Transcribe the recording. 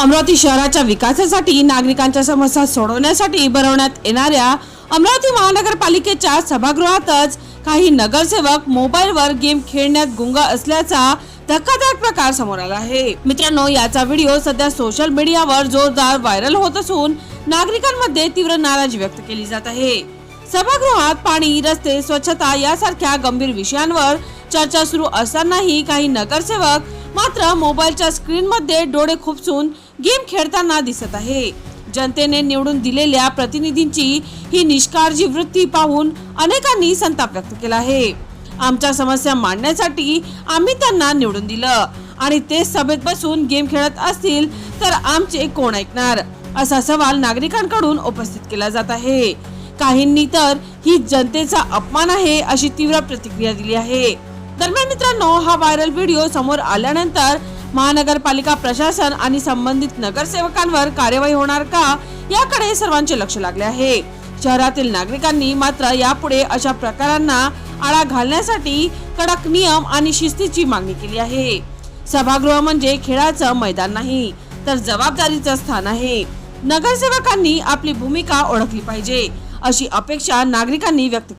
अमरावती शहराच्या विकासासाठी नागरिकांच्या समस्या सोडवण्यासाठी भरवण्यात येणाऱ्या अमरावती महानगरपालिकेच्या सभागृहातच काही नगरसेवक मोबाईलवर गेम खेळण्यात गुंग असल्याचा धक्कादायक प्रकार समोर आला आहे। मित्रांनो, याचा व्हिडिओ सध्या सोशल मीडियावर जोरदार व्हायरल होत असून नागरिकांमध्ये तीव्र नाराजी व्यक्त केली जात आहे। सभागृहात पाणी, रस्ते, स्वच्छता यासारख्या गंभीर विषयांवर चर्चा सुरू असतानाही काही नगरसेवक मात्र मोबाईलच्या स्क्रीन मध्ये डोळे खुपसून गेम खेळताना दिसत आहे। जनतेने निवडून दिलेल्या प्रतिनिधींची ही निष्काळजी वृत्ती पाहून अनेकांनी संताप व्यक्त केला आहे। आमच्या समस्या मांडण्यासाठी आम्ही त्यांना निवडून दिलं आणि ते सभेत बसून गेम खेळत असतील तर आमचे कोण ऐकणार, असा सवाल नागरिकांकडून उपस्थित केला जात आहे। काहींनी तर ही जनतेचा अपमान आहे अशी तीव्र प्रतिक्रिया दिली आहे। दरम्यान मित्रांनो, हा व्हायरल व्हिडिओ समोर आल्यानंतर महानगरपालिका प्रशासन आणि संबंधित नगरसेवकांवर कार्यवाही होणार का याकडे सर्वांचे लक्ष लागले आहे। शहरातील नागरिकांनी मात्र यापुढे अशा प्रकारांना आळा घालण्यासाठी कडक नियम आणि शिस्तीची मागणी केली आहे। सभागृह म्हणजे खेळाचं मैदान नाही तर जबाबदारीचं स्थान आहे। नगरसेवकांनी आपली भूमिका ओळखली पाहिजे अशी अपेक्षा नागरिकांनी व्यक्त